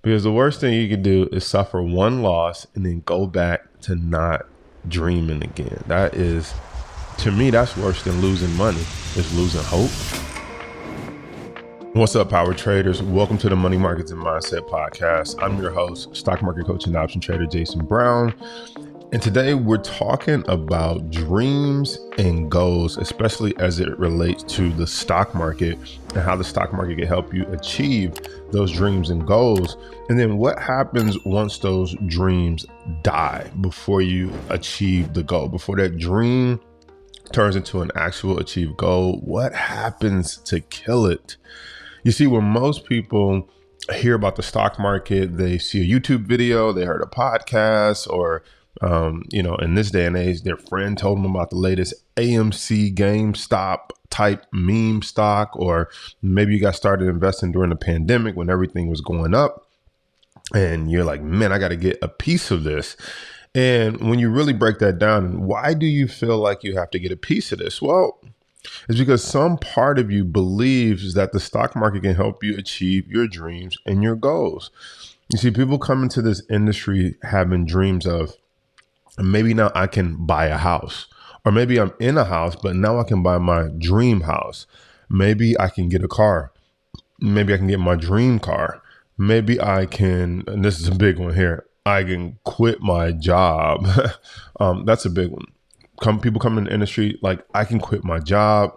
Because the worst thing you can do is suffer one loss and then go back to not dreaming again. That is, to me, that's worse than losing money. It's losing hope. What's up, power traders? Welcome to the Money Markets and Mindset Podcast. I'm your host, stock market coach and option trader Jason Brown. And today we're talking about dreams and goals, especially as it relates to the stock market and how the stock market can help you achieve those dreams and goals. And then what happens once those dreams die before you achieve the goal, before that dream turns into an actual achieved goal. What happens to kill it? You see, when most people hear about the stock market, they see a YouTube video, they heard a podcast, or in this day and age, their friend told them about the latest AMC, GameStop type meme stock, or maybe you got started investing during the pandemic when everything was going up and you're like, man, I got to get a piece of this. And when you really break that down, why do you feel like you have to get a piece of this? Well, it's because some part of you believes that the stock market can help you achieve your dreams and your goals. You see, people come into this industry having dreams of, maybe now I can buy a house, or maybe I'm in a house, but now I can buy my dream house. Maybe I can get a car. Maybe I can get my dream car. Maybe I can, and this is a big one here, I can quit my job. That's a big one. People come in the industry like, I can quit my job.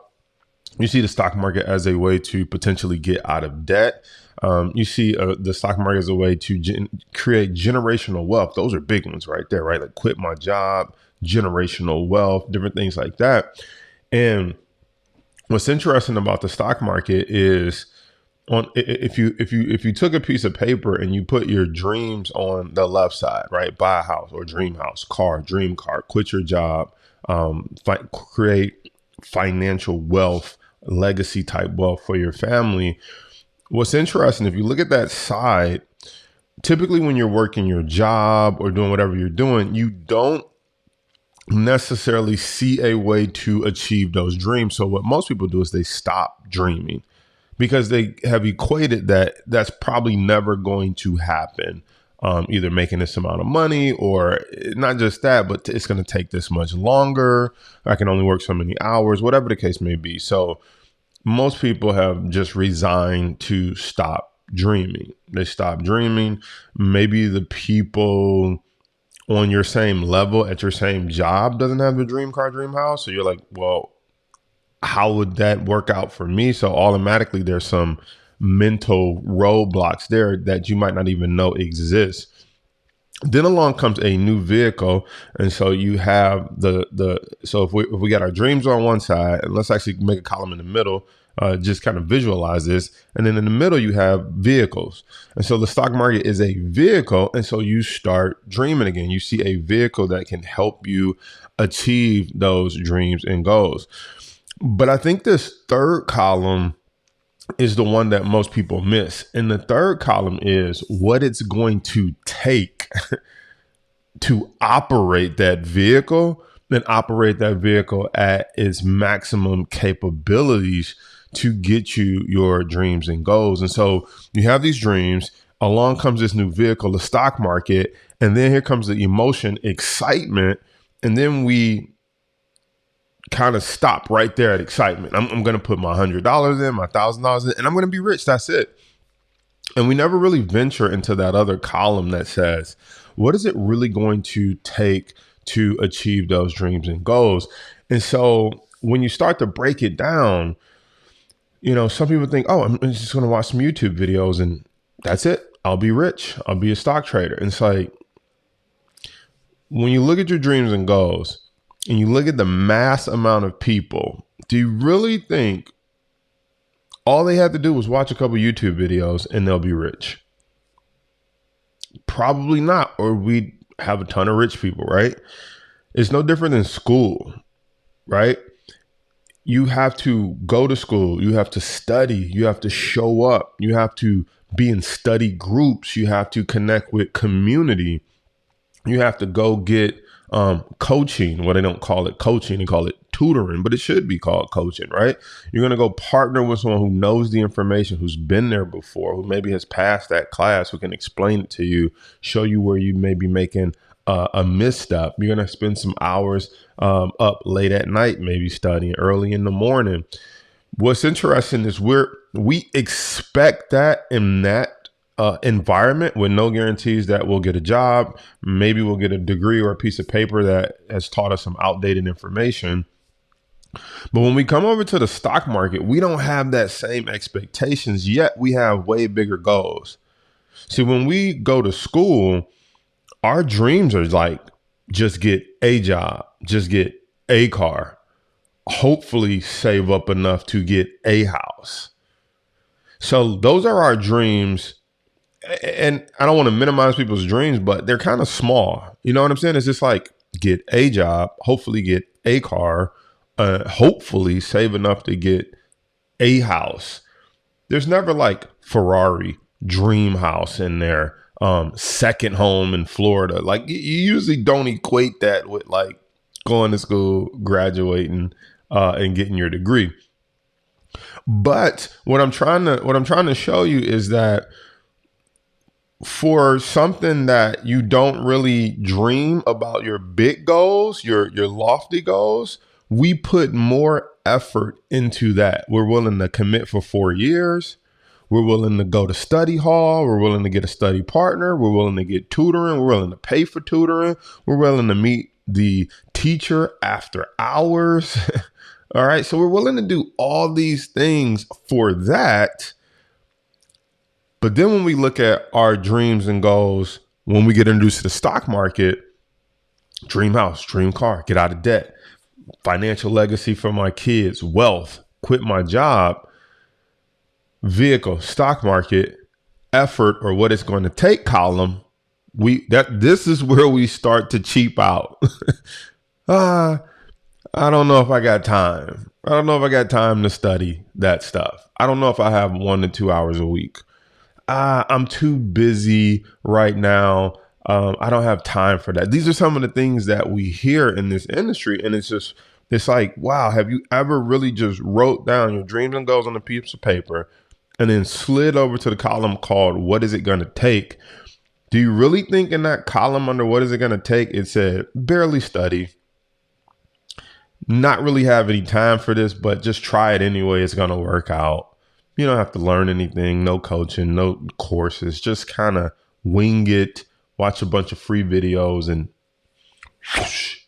You see the stock market as a way to potentially get out of debt. You see the stock market as a way to create generational wealth. Those are big ones right there, right? Like quit my job, generational wealth, different things like that. And what's interesting about the stock market is, if you took a piece of paper and you put your dreams on the left side, right? Buy a house or dream house, car, dream car, quit your job, create financial wealth, legacy type wealth for your family. What's interesting, if you look at that side, typically when you're working your job or doing whatever you're doing, you don't necessarily see a way to achieve those dreams. So what most people do is they stop dreaming because they have equated that that's probably never going to happen. Either making this amount of money, or not just that, but it's going to take this much longer. I can only work so many hours, whatever the case may be. So most people have just resigned to stop dreaming. They stop dreaming. Maybe the people on your same level at your same job doesn't have the dream car, dream house. So you're like, well, how would that work out for me? So automatically there's some mental roadblocks there that you might not even know exist. Then along comes a new vehicle, and so you have so if we got our dreams on one side, and let's actually make a column in the middle, just kind of visualize this, and then in the middle you have vehicles, and so the stock market is a vehicle, and so you start dreaming again. You see a vehicle that can help you achieve those dreams and goals. But I think this third column is the one that most people miss. And the third column is what it's going to take to operate that vehicle and operate that vehicle at its maximum capabilities to get you your dreams and goals. And so you have these dreams, along comes this new vehicle, the stock market, and then here comes the emotion, excitement, and then we kind of stop right there at excitement. I'm going to put my $100 in, my $1,000 in, and I'm going to be rich. That's it. And we never really venture into that other column that says, what is it really going to take to achieve those dreams and goals? And so when you start to break it down, some people think, oh, I'm just going to watch some YouTube videos and that's it. I'll be rich. I'll be a stock trader. And it's like, when you look at your dreams and goals, and you look at the mass amount of people, do you really think all they have to do was watch a couple YouTube videos and they'll be rich? Probably not, or we have a ton of rich people, right? It's no different than school, right? You have to go to school, you have to study, you have to show up, you have to be in study groups, you have to connect with community, you have to go get coaching. Well, they don't call it coaching, they call it tutoring, but it should be called coaching, right? You're going to go partner with someone who knows the information, who's been there before, who maybe has passed that class, who can explain it to you, show you where you may be making a misstep. You're going to spend some hours up late at night, maybe studying early in the morning. What's interesting is we expect that in that environment with no guarantees that we'll get a job. Maybe we'll get a degree or a piece of paper that has taught us some outdated information. But when we come over to the stock market, we don't have that same expectations, yet we have way bigger goals. See, when we go to school, our dreams are like, just get a job, just get a car, hopefully save up enough to get a house. So those are our dreams. And I don't want to minimize people's dreams, but they're kind of small. You know what I'm saying? It's just like, get a job, hopefully get a car, hopefully save enough to get a house. There's never like Ferrari, dream house in there, second home in Florida. Like you usually don't equate that with like going to school, graduating, and getting your degree. But what I'm trying to show you is that for something that you don't really dream about, your big goals, your lofty goals, we put more effort into that. We're willing to commit for 4 years. We're willing to go to study hall. We're willing to get a study partner. We're willing to get tutoring. We're willing to pay for tutoring. We're willing to meet the teacher after hours. All right. So we're willing to do all these things for that. But then when we look at our dreams and goals, when we get introduced to the stock market, dream house, dream car, get out of debt, financial legacy for my kids, wealth, quit my job, vehicle, stock market, effort, or what it's going to take column, this is where we start to cheap out. I don't know if I got time. I don't know if I got time to study that stuff. I don't know if I have 1 to 2 hours a week. I'm too busy right now. I don't have time for that. These are some of the things that we hear in this industry. And it's like, wow, have you ever really just wrote down your dreams and goals on a piece of paper and then slid over to the column called, what is it going to take? Do you really think in that column under what is it going to take, it said barely study, not really have any time for this, but just try it anyway. It's going to work out. You don't have to learn anything, no coaching, no courses, just kind of wing it, watch a bunch of free videos and whoosh,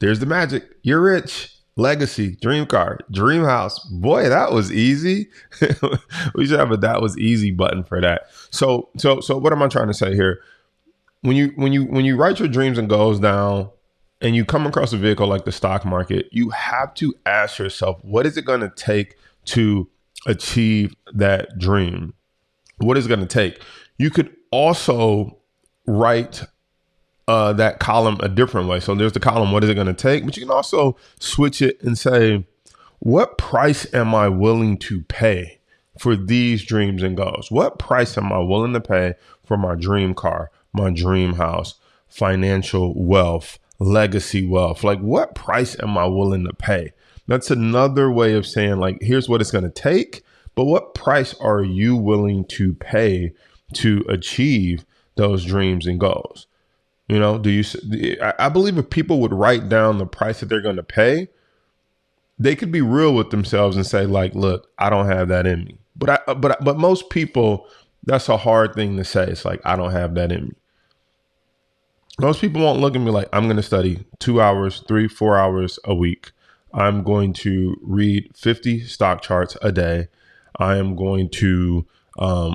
there's the magic. You're rich. Legacy, dream car, dream house. Boy, that was easy. We should have a that was easy button for that. So what am I trying to say here? When you write your dreams and goals down and you come across a vehicle like the stock market, you have to ask yourself, what is it going to take to achieve that dream? What is it going to take? You could also write that column a different way. So there's the column, what is it going to take? But you can also switch it and say, what price am I willing to pay for these dreams and goals? What price am I willing to pay for my dream car, my dream house, financial wealth, legacy wealth? Like, what price am I willing to pay? That's another way of saying, like, here's what it's going to take, but what price are you willing to pay to achieve those dreams and goals? You know, I believe if people would write down the price that they're going to pay, they could be real with themselves and say, like, look, I don't have that in me. But most people, that's a hard thing to say. It's like, I don't have that in me. Most people won't look at me like, I'm going to study 2 hours, 3-4 hours a week. I'm going to read 50 stock charts a day. I am going to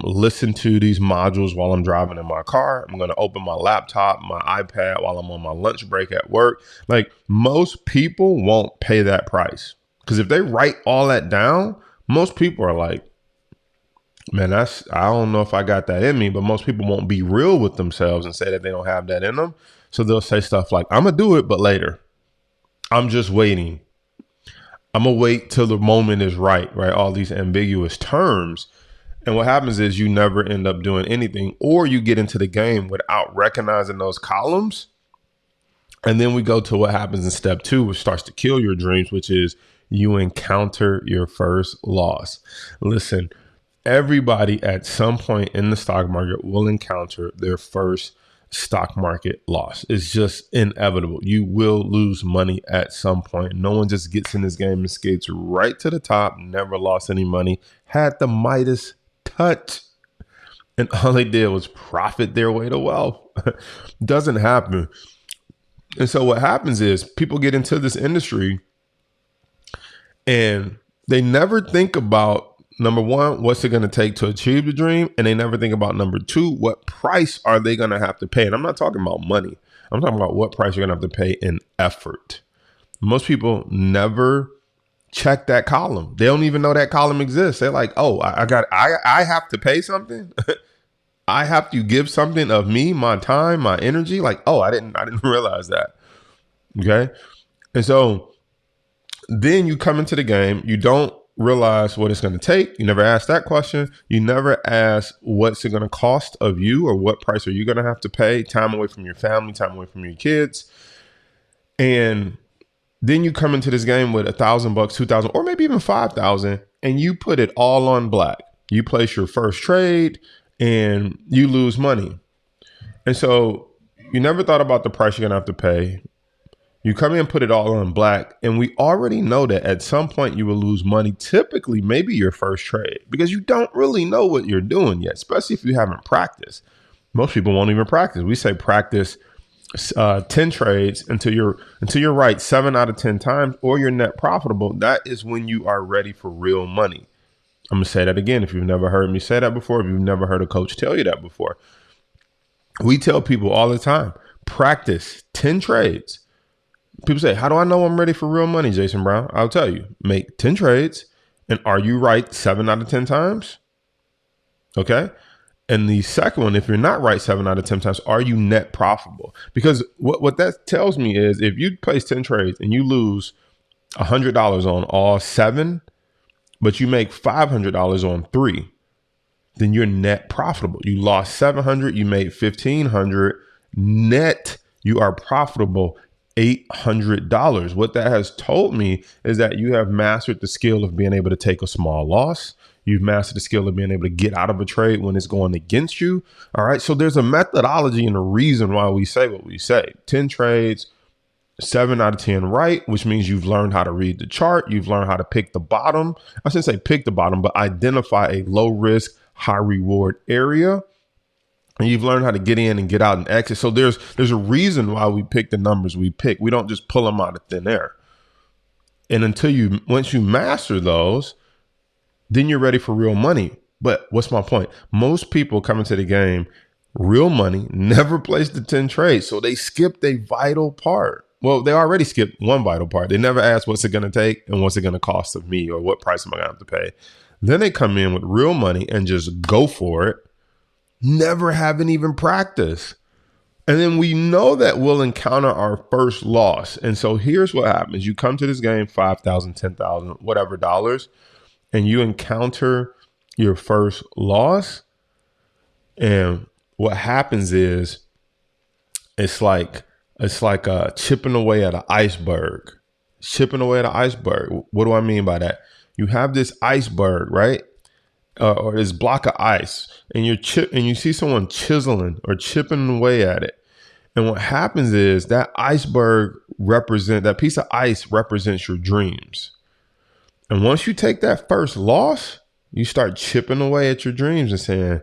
listen to these modules while I'm driving in my car. I'm going to open my laptop, my iPad while I'm on my lunch break at work. Like, most people won't pay that price, because if they write all that down, most people are like, man, I don't know if I got that in me. But most people won't be real with themselves and say that they don't have that in them. So they'll say stuff like, I'm going to do it, but later. I'm just waiting. I'm going to wait till the moment is right? All these ambiguous terms. And what happens is you never end up doing anything, or you get into the game without recognizing those columns And then we go to what happens in step 2, which starts to kill your dreams, which is you encounter your first loss. Listen, everybody at some point in the stock market will encounter their first stock market loss. It's just inevitable. You will lose money at some point. No one just gets in this game and skates right to the top, never lost any money, had the Midas touch, and all they did was profit their way to wealth. Doesn't happen. And so what happens is people get into this industry and they never think about, number one, what's it going to take to achieve the dream? And they never think about, number 2, what price are they going to have to pay? And I'm not talking about money. I'm talking about what price you're going to have to pay in effort. Most people never check that column. They don't even know that column exists. They're like, oh, I have to pay something. I have to give something of me, my time, my energy. Like, oh, I didn't realize that. Okay. And so then you come into the game, you don't realize what it's going to take. You never ask that question. You never ask what's it going to cost of you, or what price are you going to have to pay? Time away from your family, time away from your kids. And then you come into this game with $1,000, 2,000, or maybe even 5,000, and you put it all on black. You place your first trade and you lose money. And so you never thought about the price you're going to have to pay. You come in and put it all on black, and we already know that at some point you will lose money, typically maybe your first trade, because you don't really know what you're doing yet, especially if you haven't practiced. Most people won't even practice. We say practice 10 trades until you're right 7 out of 10 times, or you're net profitable. That is when you are ready for real money. I'm going to say that again. If you've never heard me say that before, if you've never heard a coach tell you that before, we tell people all the time, practice 10 trades. People say, how do I know I'm ready for real money, Jason Brown? I'll tell you, make 10 trades. And are you right 7 out of 10 times? Okay. And the second one, if you're not right 7 out of 10 times, are you net profitable? Because what that tells me is, if you place 10 trades and you lose $100 on all 7, but you make $500 on 3, then you're net profitable. You lost $700, you made $1,500 net. You are profitable $800. What that has told me is that you have mastered the skill of being able to take a small loss. You've mastered the skill of being able to get out of a trade when it's going against you. All right. So there's a methodology and a reason why we say what we say. 10 trades, 7 out of 10 right, which means you've learned how to read the chart. You've learned how to pick the bottom. I shouldn't say pick the bottom, but identify a low risk, high reward area. And you've learned how to get in and get out and exit. So there's a reason why we pick the numbers we pick. We don't just pull them out of thin air. And once you master those, then you're ready for real money. But what's my point? Most people come into the game, real money, never place the 10 trades. So they skipped a vital part. Well, they already skipped one vital part. They never asked, what's it going to take and what's it going to cost of me, or what price am I going to have to pay? Then they come in with real money and just go for it, never having even practiced. And then we know that we'll encounter our first loss. And so here's what happens. You come to this game, 5,000, 10,000, whatever dollars, and you encounter your first loss. And what happens is it's like chipping away at an iceberg. Chipping away at an iceberg. What do I mean by that? You have this iceberg, right? Or this block of ice, and you see someone chiseling or chipping away at it. And what happens is that that piece of ice represents your dreams. And once you take that first loss, you start chipping away at your dreams and saying,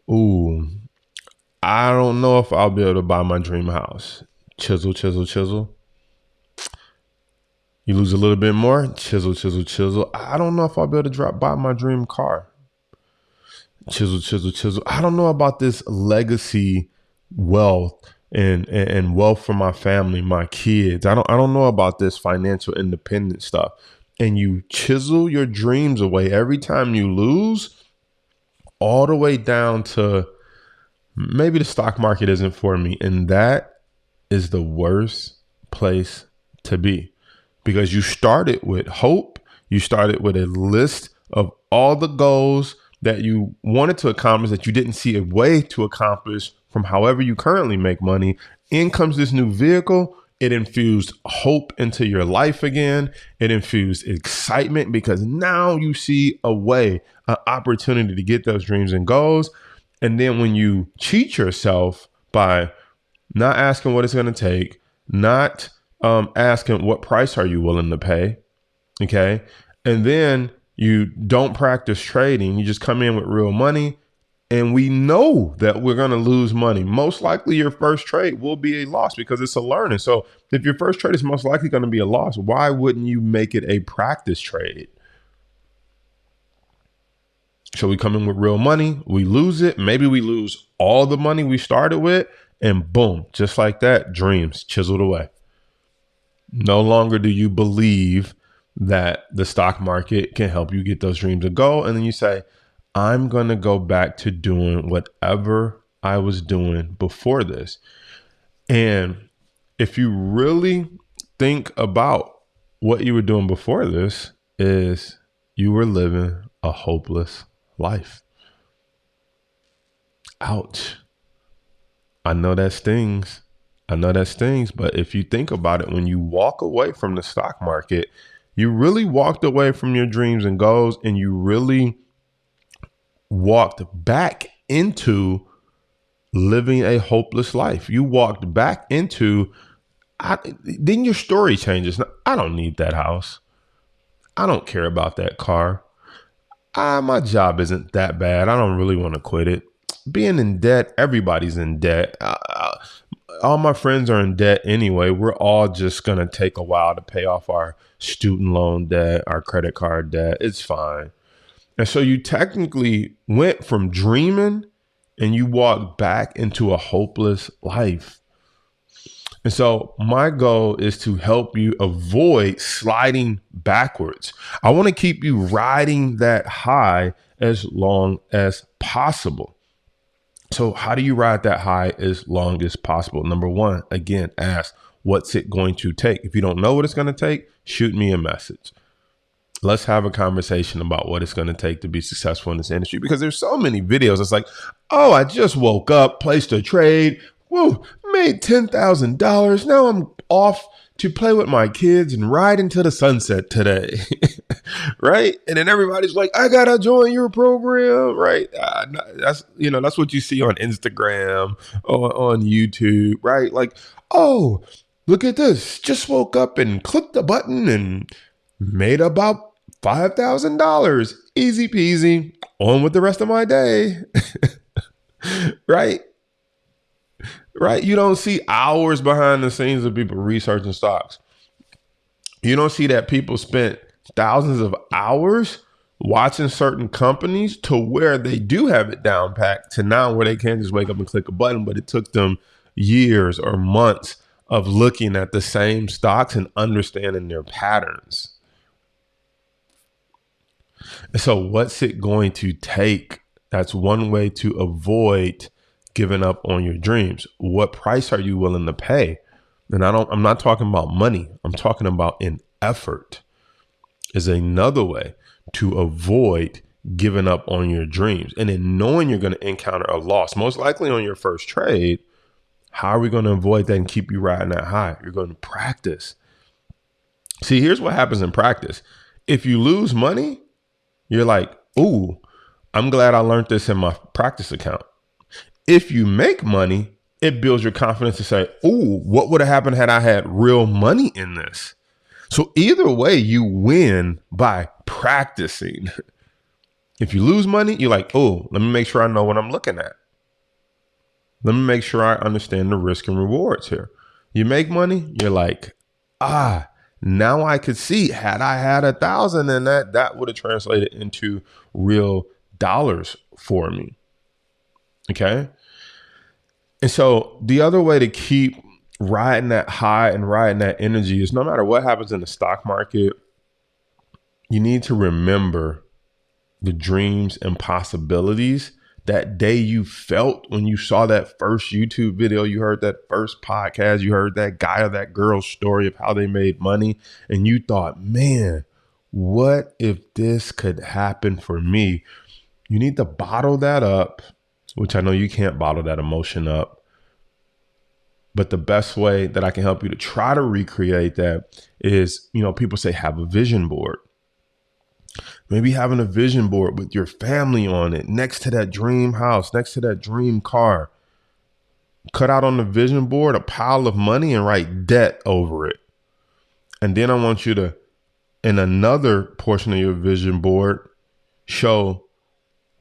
ooh, I don't know if I'll be able to buy my dream house. Chisel, chisel, chisel. You lose a little bit more. Chisel, chisel, chisel. I don't know if I'll be able to buy my dream car. Chisel, chisel, chisel. I don't know about this legacy wealth and wealth for my family, my kids. I don't know about this financial independence stuff. And you chisel your dreams away every time you lose, all the way down to maybe the stock market isn't for me. And that is the worst place to be, because you started with hope. You started with a list of all the goals that you wanted to accomplish that you didn't see a way to accomplish from however you currently make money. In comes this new vehicle. It infused hope into your life again. It infused excitement because now you see a way, an opportunity to get those dreams and goals. And then when you cheat yourself by not asking what it's going to take, not asking what price are you willing to pay, okay? And then you don't practice trading. You just come in with real money. And we know that we're going to lose money. Most likely your first trade will be a loss because it's a learning. So if your first trade is most likely going to be a loss, why wouldn't you make it a practice trade? So we come in with real money, we lose it. Maybe we lose all the money we started with, and boom, just like that, dreams chiseled away. No longer do you believe that the stock market can help you get those dreams to go. And then you say, I'm going to go back to doing whatever I was doing before this. And if you really think about what you were doing before this, is you were living a hopeless life. Ouch. I know that stings. But if you think about it, when you walk away from the stock market, you really walked away from your dreams and goals, and you really walked back into living a hopeless life. You walked back into, then your story changes. Now, I don't need that house. I don't care about that car. My job isn't that bad. I don't really want to quit it. Being in debt, everybody's in debt. All my friends are in debt anyway. We're all just going to take a while to pay off our student loan debt, our credit card debt. It's fine. And so you technically went from dreaming and you walked back into a hopeless life. And so my goal is to help you avoid sliding backwards. I want to keep you riding that high as long as possible. So how do you ride that high as long as possible? Number one, again, ask, what's it going to take? If you don't know what it's going to take, shoot me a message. Let's have a conversation about what it's going to take to be successful in this industry, because there's so many videos. It's like, oh, I just woke up, placed a trade, woo, made $10,000. Now I'm off to play with my kids and ride into the sunset today. Right? And then everybody's like, I got to join your program. Right? That's what you see on Instagram or on YouTube, right? Like, oh, look at this. Just woke up and clicked the button and made about $5,000. Easy peasy. On with the rest of my day. Right? Right? You don't see hours behind the scenes of people researching stocks. You don't see that people spent thousands of hours watching certain companies to where they do have it down packed to now where they can't just wake up and click a button, but it took them years or months of looking at the same stocks and understanding their patterns. And so what's it going to take? That's one way to avoid giving up on your dreams. What price are you willing to pay? And I'm not talking about money. I'm talking about an effort is another way to avoid giving up on your dreams. And then knowing you're going to encounter a loss, most likely on your first trade, how are we going to avoid that and keep you riding that high? You're going to practice. See, here's what happens in practice. If you lose money, you're like, ooh, I'm glad I learned this in my practice account. If you make money, it builds your confidence to say, ooh, what would have happened had I had real money in this? So either way, you win by practicing. If you lose money, you're like, oh, let me make sure I know what I'm looking at. Let me make sure I understand the risk and rewards here. You make money, you're like, now I could see, had I had 1,000 in that would have translated into real dollars for me. Okay. And so the other way to keep riding that high and riding that energy is no matter what happens in the stock market, you need to remember the dreams and possibilities that day you felt when you saw that first YouTube video, you heard that first podcast, you heard that guy or that girl's story of how they made money. And you thought, man, what if this could happen for me? You need to bottle that up, which I know you can't bottle that emotion up. But the best way that I can help you to try to recreate that is, people say have a vision board. Maybe having a vision board with your family on it, next to that dream house, next to that dream car. Cut out on the vision board a pile of money and write debt over it. And then I want you to, in another portion of your vision board, show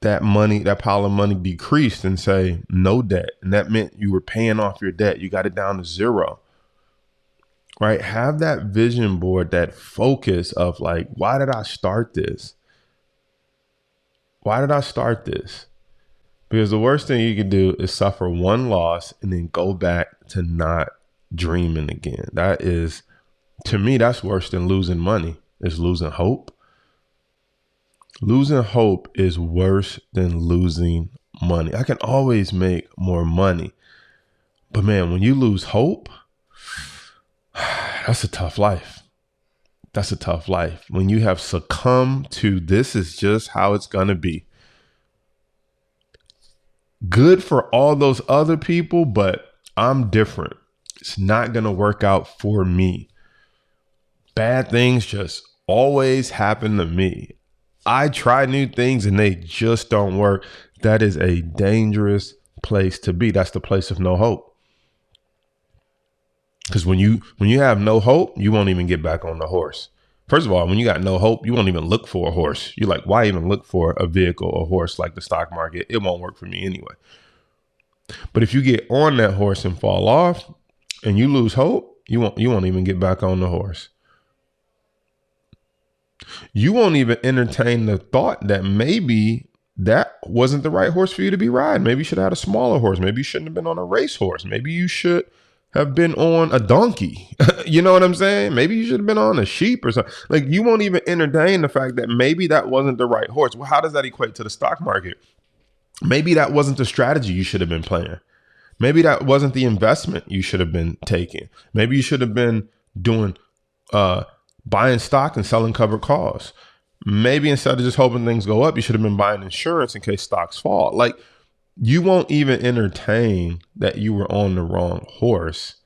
that money, that pile of money decreased and say no debt. And that meant you were paying off your debt. You got it down to zero, right? Have that vision board, that focus of like, why did I start this? Why did I start this? Because the worst thing you can do is suffer one loss and then go back to not dreaming again. That is, to me, that's worse than losing money. It's losing hope. Losing hope is worse than losing money. I can always make more money. But man, when you lose hope, that's a tough life. That's a tough life. When you have succumbed to this is just how it's going to be. Good for all those other people, but I'm different. It's not going to work out for me. Bad things just always happen to me. I try new things and they just don't work. That is a dangerous place to be. That's the place of no hope. Because when you have no hope, you won't even get back on the horse. First of all, when you got no hope, you won't even look for a horse. You're like, why even look for a vehicle, a horse like the stock market? It won't work for me anyway. But if you get on that horse and fall off and you lose hope, you won't even get back on the horse. You won't even entertain the thought that maybe that wasn't the right horse for you to be riding. Maybe you should have had a smaller horse. Maybe you shouldn't have been on a racehorse. Maybe you should have been on a donkey. You know what I'm saying? Maybe you should have been on a sheep or something. Like, you won't even entertain the fact that maybe that wasn't the right horse. Well, how does that equate to the stock market? Maybe that wasn't the strategy you should have been playing. Maybe that wasn't the investment you should have been taking. Maybe you should have been doing buying stock and selling covered calls. Maybe instead of just hoping things go up, you should have been buying insurance in case stocks fall. Like, you won't even entertain that you were on the wrong horse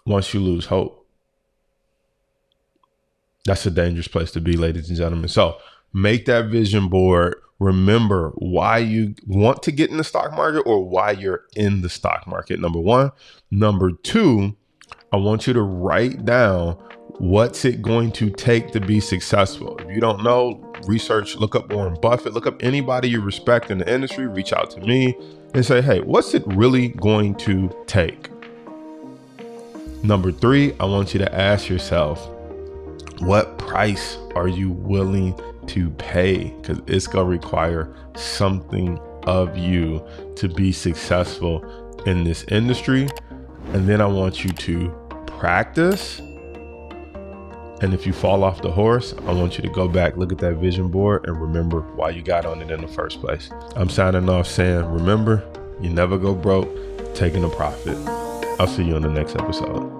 once you lose hope. That's a dangerous place to be, ladies and gentlemen. So make that vision board. Remember why you want to get in the stock market or why you're in the stock market. Number one. Number two, I want you to write down what's it going to take to be successful. If you don't know, research, look up Warren Buffett, look up anybody you respect in the industry, reach out to me and say, hey, what's it really going to take? Number three, I want you to ask yourself, what price are you willing to pay? Because it's going to require something of you to be successful in this industry. And then I want you to practice. And if you fall off the horse, I want you to go back, look at that vision board and remember why you got on it in the first place. I'm signing off saying, remember, you never go broke taking a profit. I'll see you on the next episode.